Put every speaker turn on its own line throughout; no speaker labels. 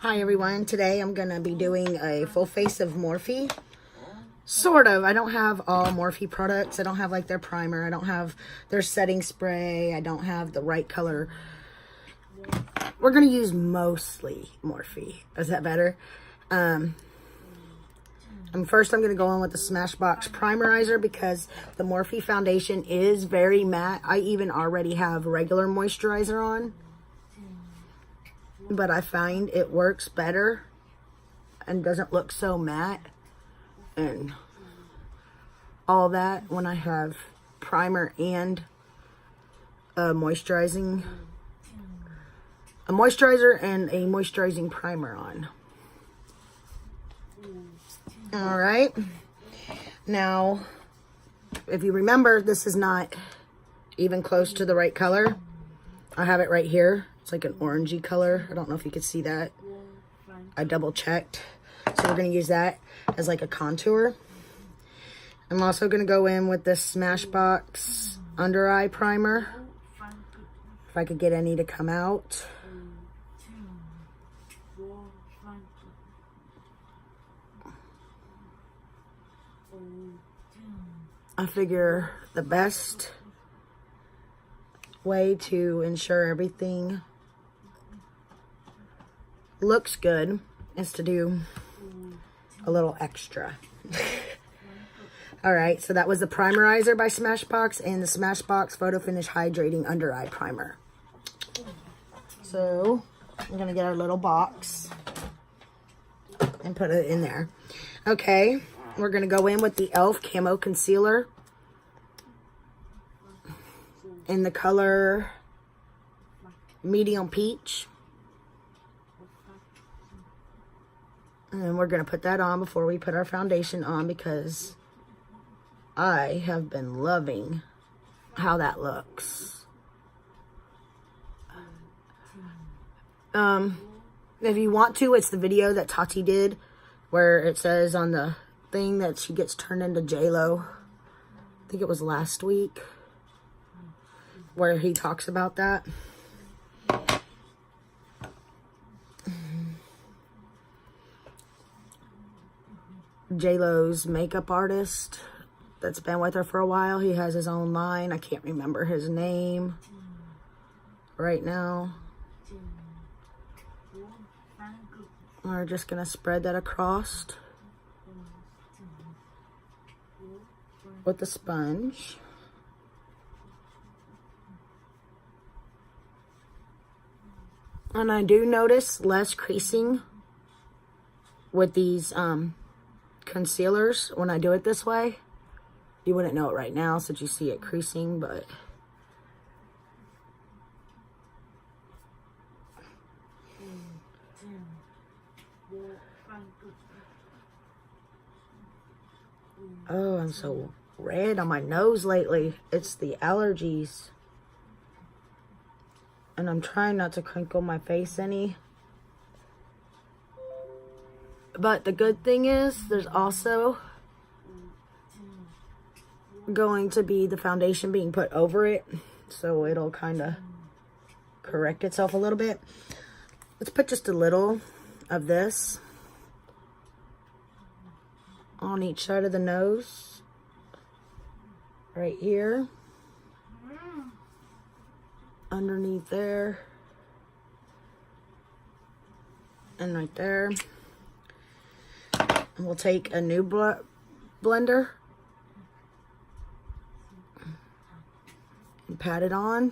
Hi everyone, today I'm going to be doing a full face of Morphe. Sort of. I don't have all Morphe products. I don't have like their primer. I don't have their setting spray. I don't have the right color. We're going to use mostly Morphe. Is that better? First I'm going to go in with the Smashbox Primerizer because the Morphe Foundation is very matte. I even already have regular moisturizer on, but I find it works better and doesn't look so matte and all that when I have primer and a moisturizer and a moisturizing primer on. All right, now if you remember, this is not even close to the right color. I have it right here. It's like an orangey color. I don't know if you could see that. I double checked. So we're going to use that as like a contour. I'm also going to go in with this Smashbox Undereye Primer. If I could get any to come out. I figure the best way to ensure everything looks good is to do a little extra. Alright, so that was the Primerizer by Smashbox and the Smashbox Photo Finish Hydrating Under Eye Primer. So, I'm going to get our little box and put it in there. Okay, we're going to go in with the e.l.f. Camo Concealer in the color Medium Peach. And we're going to put that on before we put our foundation on because I have been loving how that looks. If you want to, it's the video that Tati did where it says on the thing that she gets turned into J-Lo. I think it was last week where he talks about that. J-Lo's makeup artist that's been with her for a while. He has his own line. I can't remember his name right now. We're just going to spread that across with the sponge. And I do notice less creasing with these concealers when I do it this way. You wouldn't know it right now since you see it creasing, but oh, I'm so red on my nose lately. It's the allergies. And I'm trying not to crinkle my face any. But the good thing is, there's also going to be the foundation being put over it. So it'll kind of correct itself a little bit. Let's put just a little of this on each side of the nose. Right here. Underneath there. And right there. And we'll take a new blender and pat it on.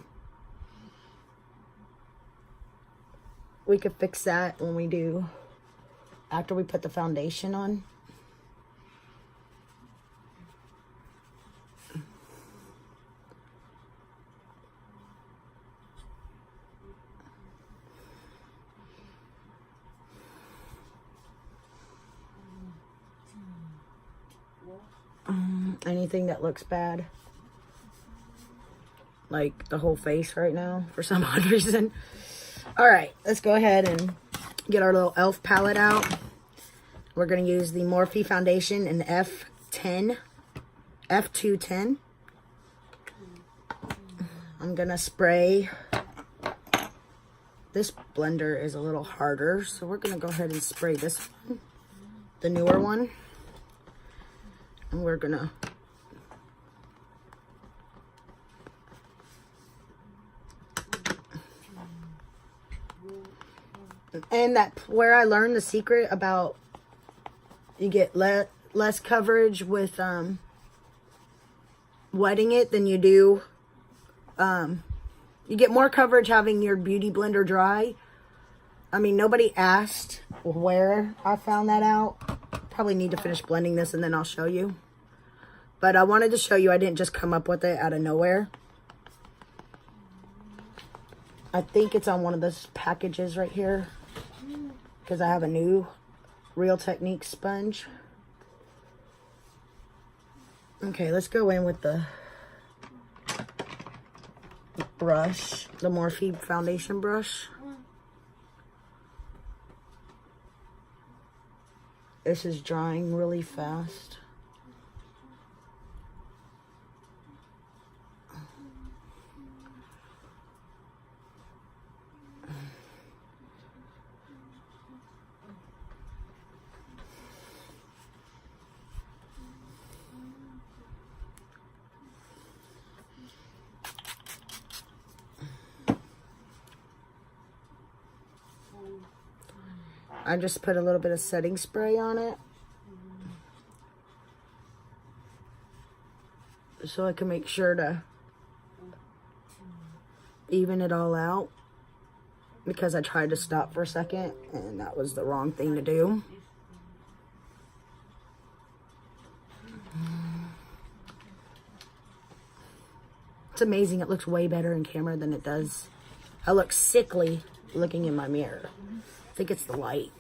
We could fix that when we do, after we put the foundation on. Anything that looks bad, like the whole face right now for some odd reason. All right, let's go ahead and get our little e.l.f. palette out. We're going to use the Morphe Foundation in F210. I'm going to spray This blender is a little harder, so we're going to go ahead and spray this one, the newer one. And we're going to and that where I learned the secret about you get less coverage with wetting it than you do. You get more coverage having your beauty blender dry. I mean, nobody asked where I found that out. Probably need to finish blending this and then I'll show you. But I wanted to show you I didn't just come up with it out of nowhere. I think it's on one of those packages right here, because I have a new Real Technique sponge. Okay, let's go in with the brush, the Morphe Foundation brush. This is drying really fast. I just put a little bit of setting spray on it so I can make sure to even it all out, because I tried to stop for a second and that was the wrong thing to do. It's amazing. It looks way better in camera than it does. I look sickly looking in my mirror. I think it's the light.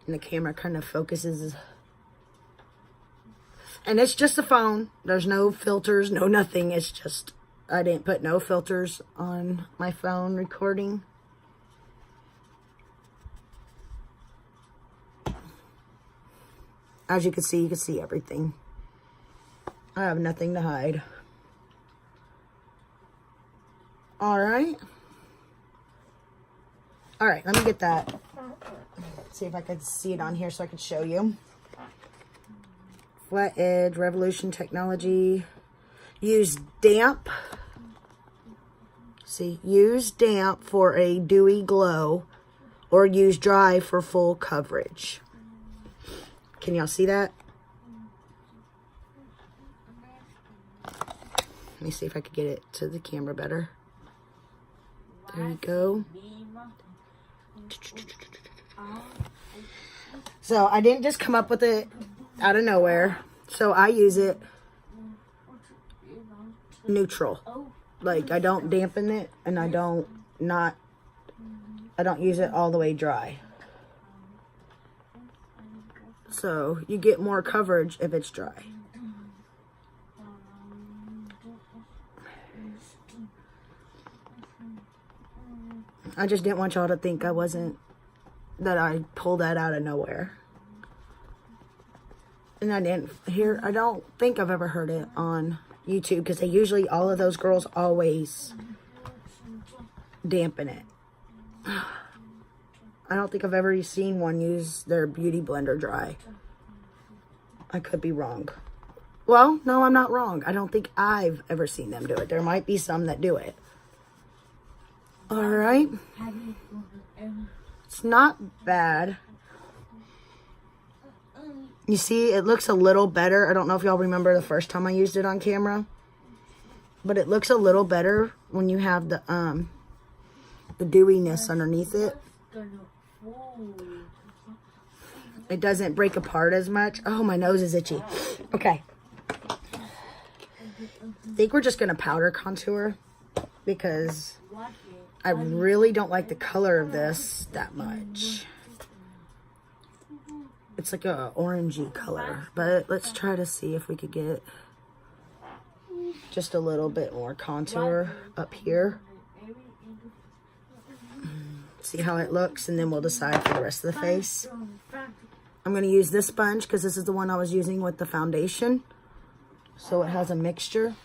And the camera kind of focuses. And it's just a phone. There's no filters, no nothing. It's just, I didn't put no filters on my phone recording. As you can see everything. I have nothing to hide. Alright. Alright, let me get that. See if I could see it on here so I could show you. Flat Edge, Revolution Technology. Use damp. See, use damp for a dewy glow, or use dry for full coverage. Can y'all see that? Let me see if I could get it to the camera better. There you go. So I didn't just come up with it out of nowhere. So I use it neutral. Like, I don't dampen it, and I don't use it all the way dry. So you get more coverage if it's dry. I just didn't want y'all to think that I pulled that out of nowhere. And I don't think I've ever heard it on YouTube, because they usually, all of those girls always dampen it. I don't think I've ever seen one use their beauty blender dry. I could be wrong. Well, no, I'm not wrong. I don't think I've ever seen them do it. There might be some that do it. Alright. It's not bad. You see, it looks a little better. I don't know if y'all remember the first time I used it on camera, but it looks a little better when you have the dewiness underneath it. It doesn't break apart as much. Oh, my nose is itchy. Okay. I think we're just going to powder contour, because I really don't like the color of this that much. It's like a orangey color, but let's try to see if we could get just a little bit more contour up here. See how it looks, and then we'll decide for the rest of the face. I'm going to use this sponge because this is the one I was using with the foundation, so it has a mixture.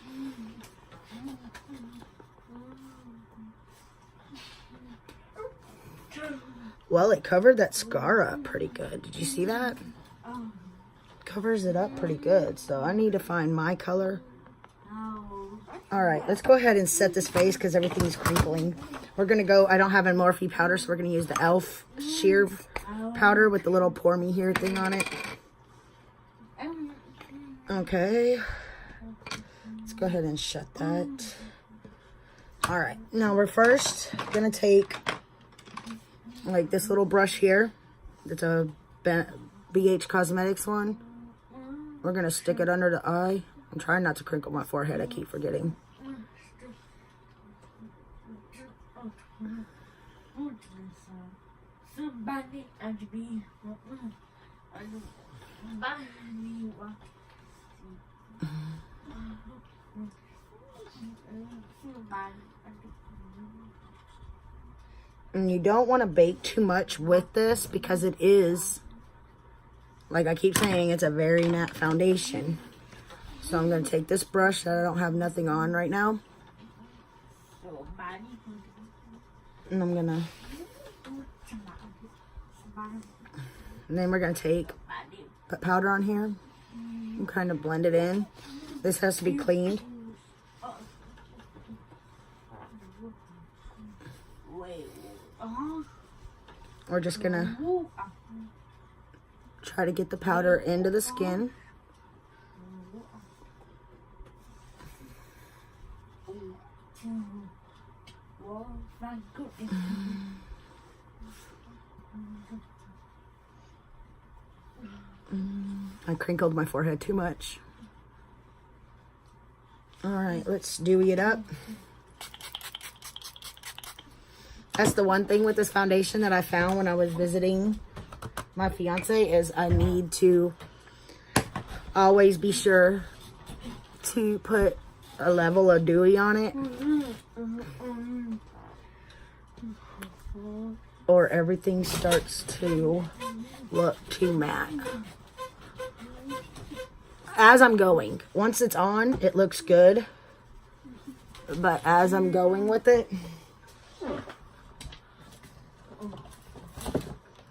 Well, it covered that scar up pretty good. Did you see that? Covers it up pretty good. So I need to find my color. All right, let's go ahead and set this face because everything's crinkling. We're going to go, I don't have a Morphe powder, so we're going to use the e.l.f. sheer powder with the little pour me here thing on it. Okay. Let's go ahead and shut that. All right, now we're first going to take like this little brush here. It's a BH Cosmetics one. We're going to stick it under the eye. I'm trying not to crinkle my forehead. I keep forgetting. And you don't want to bake too much with this because it is, like I keep saying, it's a very matte foundation. So I'm going to take this brush that I don't have nothing on right now. And I'm going to... And then we're going to put powder on here and kind of blend it in. This has to be cleaned. We're just going to try to get the powder into the skin. I crinkled my forehead too much. All right, let's dewy it up. That's the one thing with this foundation that I found when I was visiting my fiance is I need to always be sure to put a level of dewy on it, or everything starts to look too matte. As I'm going, once it's on, it looks good, but as I'm going with it,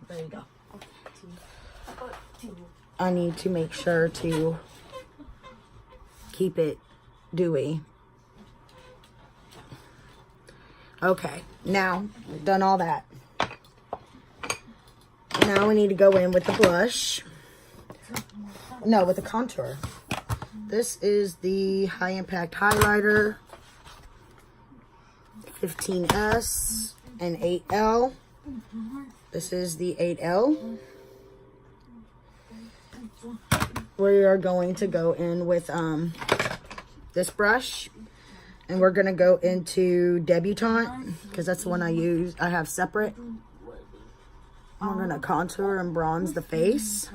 there you go. I need to make sure to keep it dewy. Okay, now we've done all that. Now we need to go in with the blush. No, with the contour. This is the High Impact Highlighter 15S and 8L. This is the 8L. We are going to go in with this brush, and we're going to go into Debutante because that's the one I use. I have separate. I'm going to contour and bronze the face.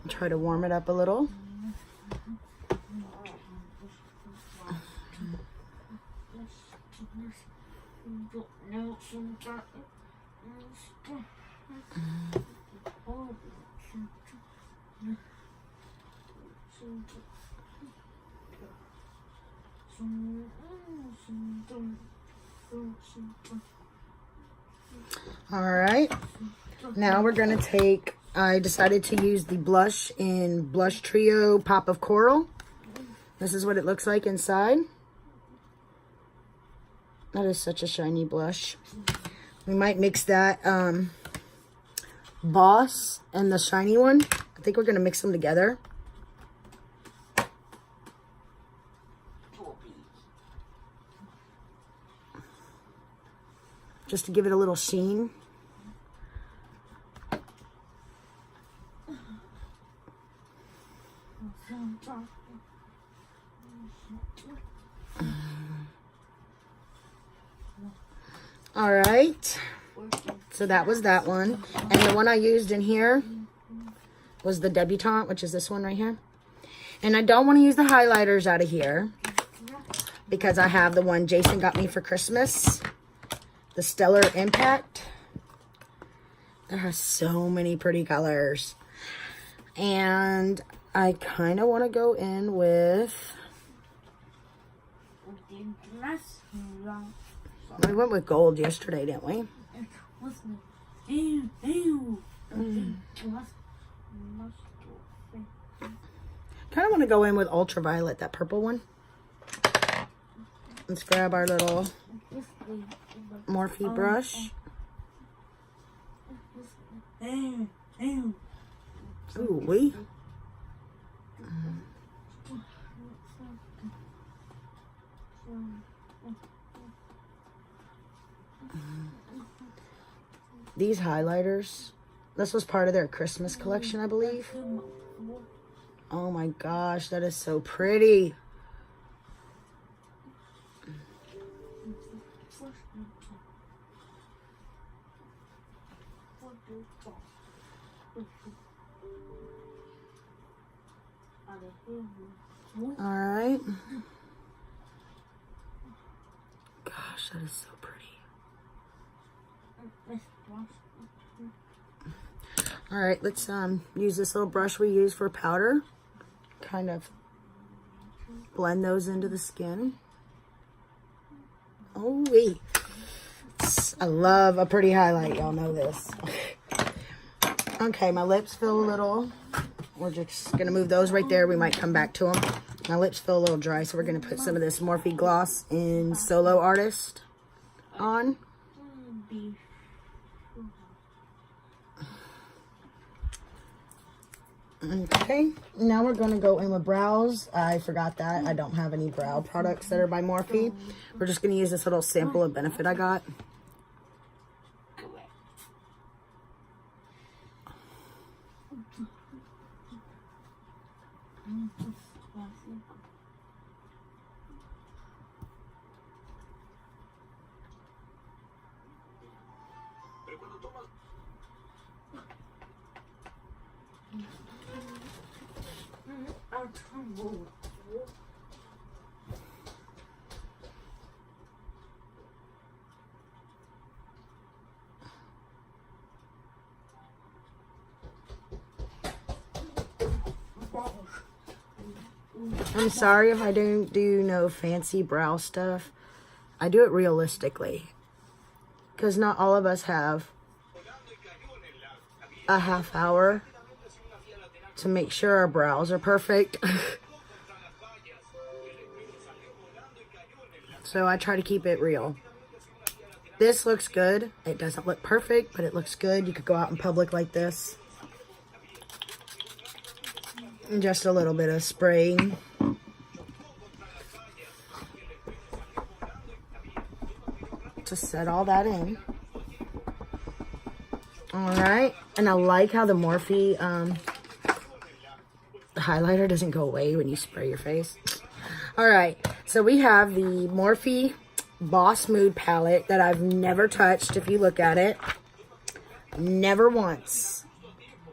Try to warm it up a little. All right, now we're going to take, I decided to use the blush in Blush Trio Pop of Coral. This is what it looks like inside. That is such a shiny blush. We might mix that Boss and the shiny one. I think we're going to mix them together. Just to give it a little sheen. All right. So that was that one. And the one I used in here was the Debutante, which is this one right here. And I don't want to use the highlighters out of here because I have the one Jason got me for Christmas, the Stellar Impact. It has so many pretty colors. And I kind of want to go in with... We went with gold yesterday, didn't we? Kind of want to go in with ultraviolet, that purple one. Let's grab our little Morphe brush. Ooh, wee. These highlighters, this was part of their Christmas collection, I believe. Oh my gosh, that is so pretty. All right. Gosh, that is so pretty. All right, let's use this little brush we use for powder. Kind of blend those into the skin. Oh, wait. I love a pretty highlight. Y'all know this. Okay, my lips feel a little... We're just going to move those right there. We might come back to them. My lips feel a little dry, so we're going to put some of this Morphe Gloss in Solo Artist on. Okay, now we're going to go in with brows. I forgot that. I don't have any brow products that are by Morphe. We're just going to use this little sample of Benefit I got. I'm sorry if I don't do no fancy brow stuff. I do it realistically. Because not all of us have a half hour to make sure our brows are perfect. So I try to keep it real. This looks good. It doesn't look perfect, but it looks good. You could go out in public like this. And just a little bit of spraying. To set all that in. Alright. And I like how the Morphe the highlighter doesn't go away when you spray your face. Alright. So we have the Morphe Boss Mood palette that I've never touched. If you look at it, never once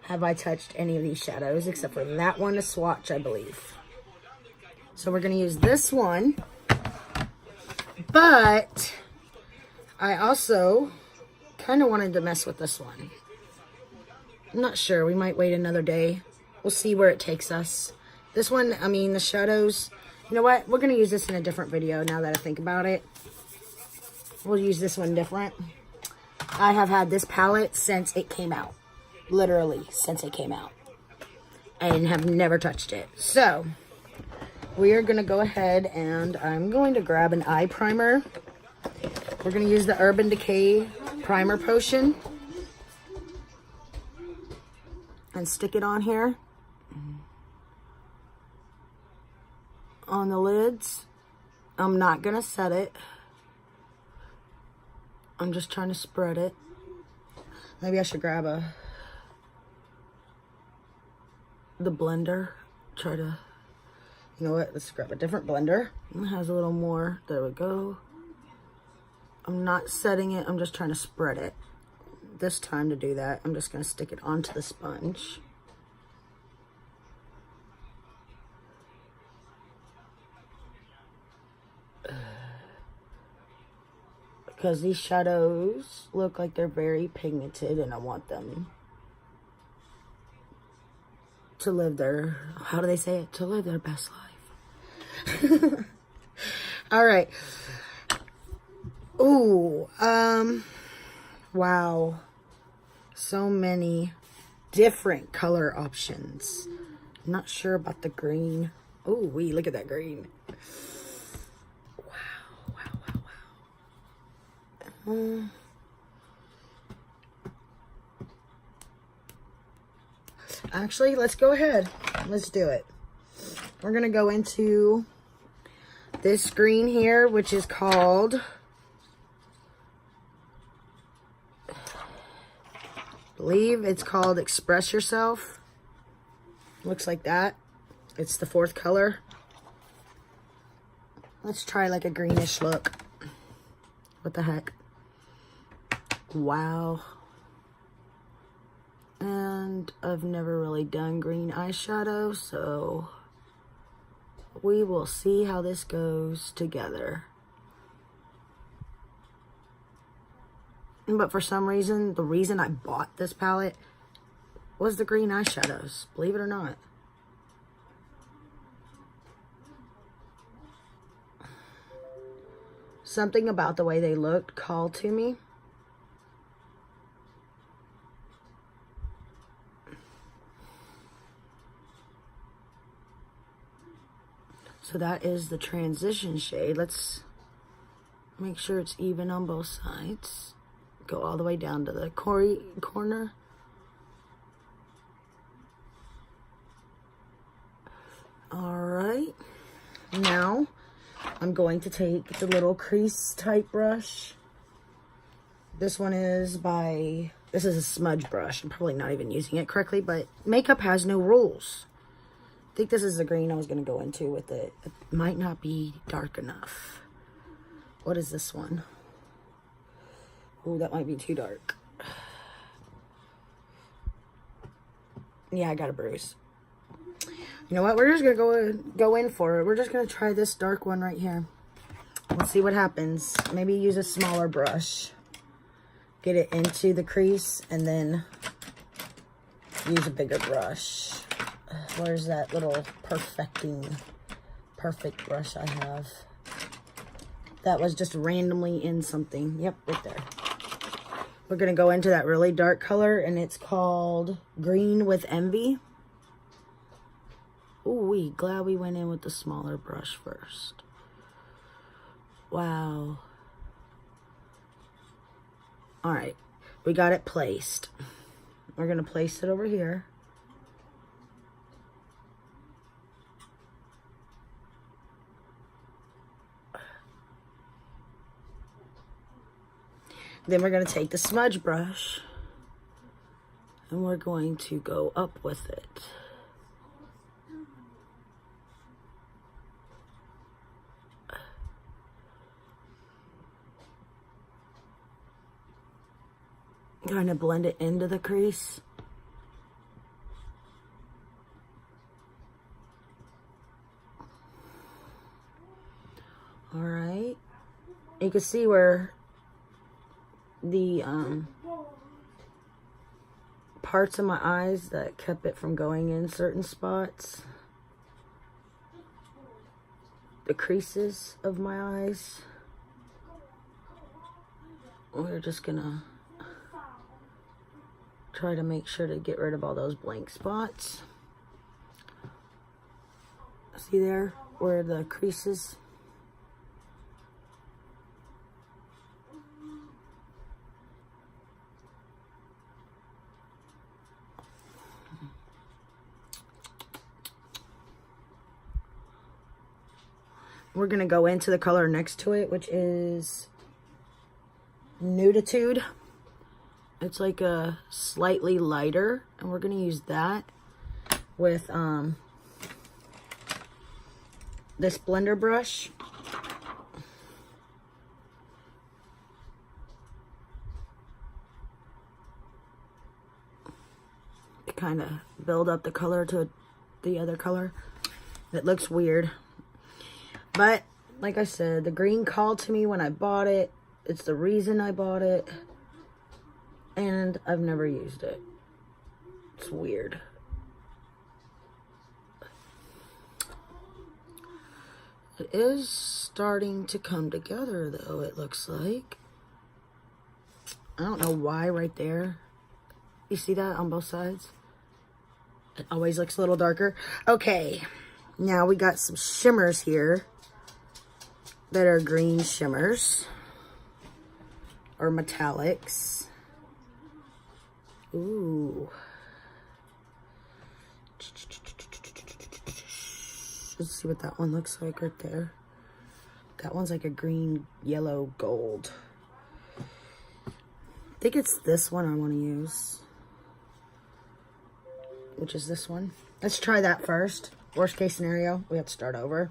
have I touched any of these shadows except for that one to swatch, I believe. So we're going to use this one. But I also kind of wanted to mess with this one. I'm not sure. We might wait another day. We'll see where it takes us. This one, I mean, the shadows, you know what? We're going to use this in a different video now that I think about it. We'll use this one different. I have had this palette since it came out. Literally, since it came out. And have never touched it. So, we are going to go ahead and I'm going to grab an eye primer. We're going to use the Urban Decay Primer Potion. And stick it on here. On the lids. I'm not going to set it. I'm just trying to spread it. Maybe I should grab the blender. Try to, you know what? Let's grab a different blender. It has a little more. There we go. I'm not setting it. I'm just trying to spread it. this time to do that. I'm just going to stick it onto the sponge. Because these shadows look like they're very pigmented, and I want them to live their, how do they say it? To live their best life. All right. Ooh, wow. So many different color options. I'm not sure about the green. Oh, wee, look at that green. Wow, wow, wow, wow. Actually, let's go ahead. Let's do it. We're going to go into this green here, which is called, I believe it's called Express Yourself. Looks like that. It's the 4th color. Let's try like a greenish look. What the heck? Wow. And I've never really done green eyeshadow, so we will see how this goes together. But for some reason, the reason I bought this palette was the green eyeshadows, believe it or not. Something about the way they looked called to me. So that is the transition shade. Let's make sure it's even on both sides. Go all the way down to the corner. All right. Now I'm going to take the little crease type brush. This one is this is a smudge brush. I'm probably not even using it correctly, but makeup has no rules. I think this is the green I was going to go into with it. It might not be dark enough. What is this one? Oh, that might be too dark. Yeah, I got a bruise. You know what? We're just going to go in for it. We're just going to try this dark one right here. Let's see what happens. Maybe use a smaller brush. Get it into the crease and then use a bigger brush. Where's that little perfect brush I have? That was just randomly in something. Yep, right there. We're going to go into that really dark color, and it's called Green with Envy. Ooh, glad we went in with the smaller brush first. Wow. All right, we got it placed. We're going to place it over here. Then we're going to take the smudge brush and we're going to go up with it. Trying to blend it into the crease. All right. You can see where the parts of my eyes that kept it from going in certain spots. The creases of my eyes. We're just gonna try to make sure to get rid of all those blank spots. See there where the creases. We're going to go into the color next to it, which is Nuditude. It's like a slightly lighter, and we're going to use that with this blender brush. kind of build up the color to the other color. It looks weird. But, like I said, the green called to me when I bought it. It's the reason I bought it. And I've never used it. It's weird. It is starting to come together, though, it looks like. I don't know why right there. You see that on both sides? It always looks a little darker. Okay, now we got some shimmers here that are green shimmers or metallics. Ooh. Let's see what that one looks like right there. That one's like a green, yellow, gold. I think it's this one I want to use. Which is this one. Let's try that first. Worst case scenario, we have to start over.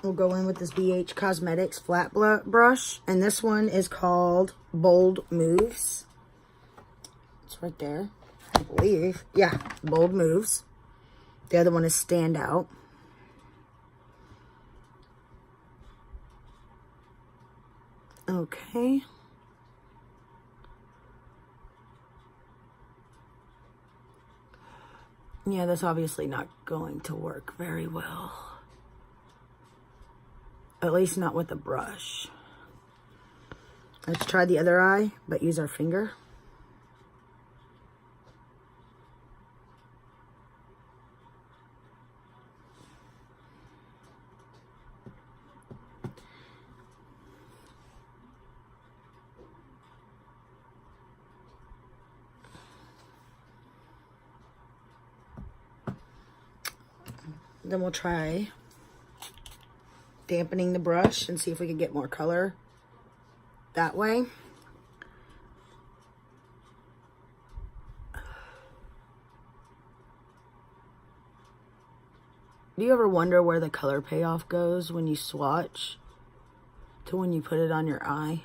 We'll go in with this BH Cosmetics flat brush. And this one is called Bold Moves. It's right there, I believe. Yeah, Bold Moves. The other one is Stand Out. Okay. Yeah, that's obviously not going to work very well. At least not with the brush. Let's try the other eye, but use our finger. Then we'll try dampening the brush and see if we can get more color that way. Do you ever wonder where the color payoff goes when you swatch to when you put it on your eye?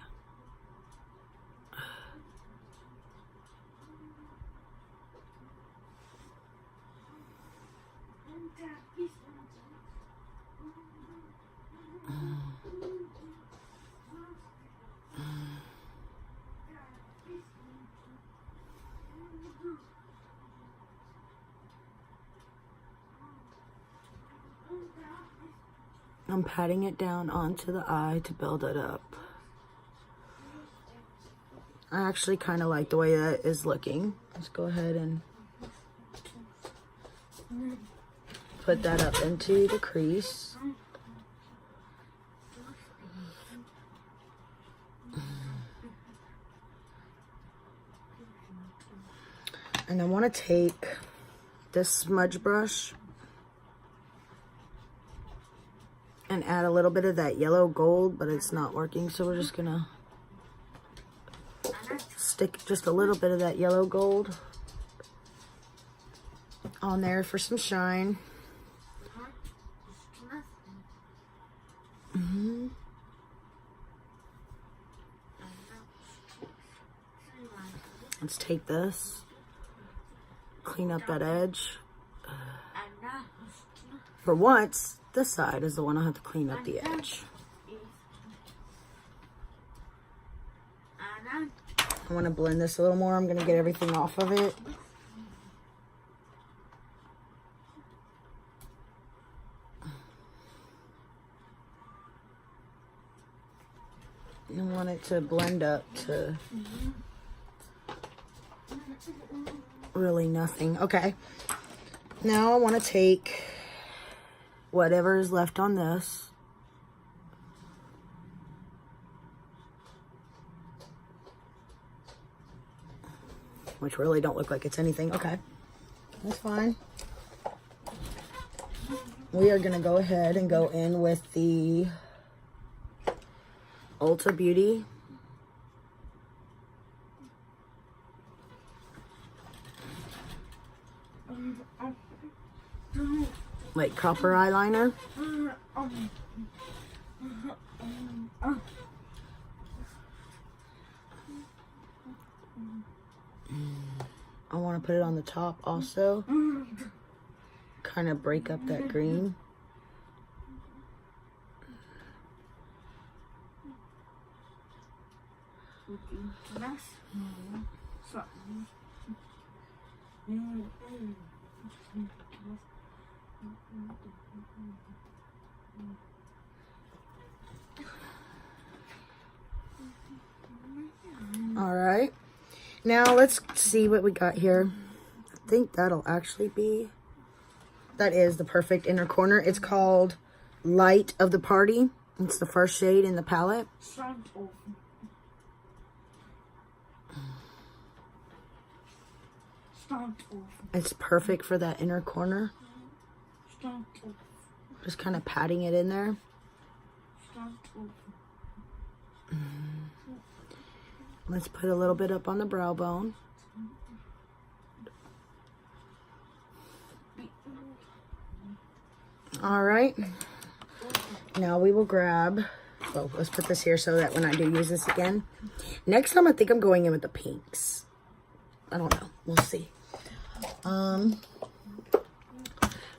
I'm patting it down onto the eye to build it up. I actually kind of like the way that is looking. Let's go ahead and put that up into the crease. And I want to take this smudge brush and add a little bit of that yellow gold, but it's not working, so we're just gonna stick just a little bit of that yellow gold on there for some shine. Let's take this, clean up that edge. For once, this side is the one I have to clean up the edge. I want to blend this a little more. I'm going to get everything off of it. I want it to blend up to really nothing. Okay. Now I want to take whatever is left on this, which really don't look like it's anything. Okay, that's fine. We are going to go ahead and go in with the Ulta Beauty like copper eyeliner. I want to put it on the top also. Kind of break up that green. All right, now let's see what we got here. I think that'll actually be, that is the perfect inner corner. It's called Light of the Party. It's the first shade in the palette. It's perfect for that inner corner. Just kind of patting it in there. Let's put a little bit up on the brow bone. All right. Now we will grab, well, let's put this here so that when I do use this again. Next time I think I'm going in with the pinks. I don't know. We'll see.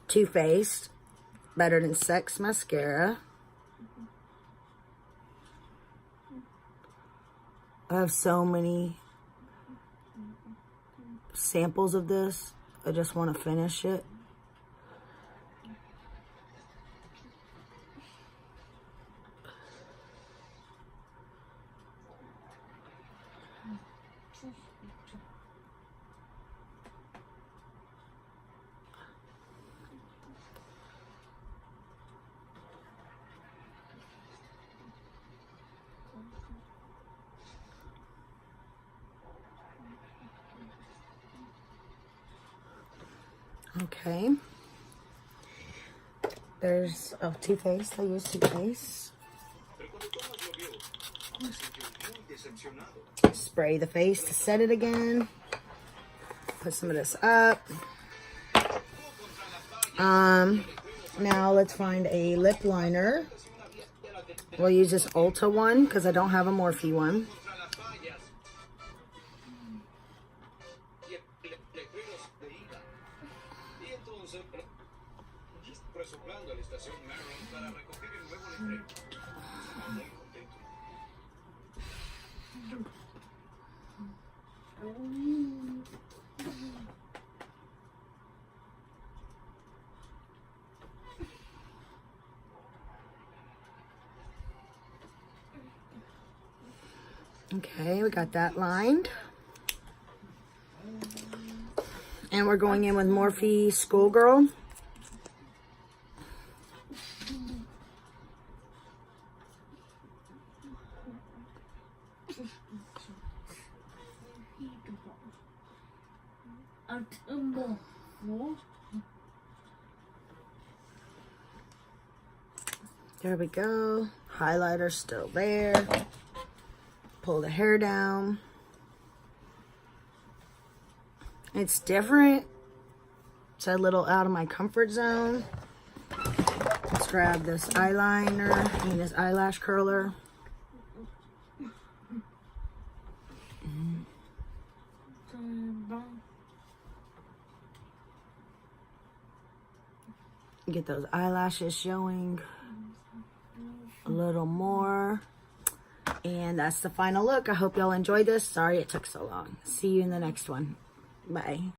Too Faced Better Than Sex mascara. I have so many samples of this. I just want to finish it. Okay. There's Too Faced. I use Too Faced. Spray the face to set it again. Put some of this up. Now let's find a lip liner. We'll use this Ulta one because I don't have a Morphe one. Okay, we got that lined. And we're going in with Morphe Schoolgirl. There we go. Highlighter still there. Pull the hair down. It's different. It's a little out of my comfort zone. Let's grab this eyeliner and this eyelash curler. Get those eyelashes showing a little more. And that's the final look. I hope y'all enjoyed this. Sorry it took so long. See you in the next one. Bye.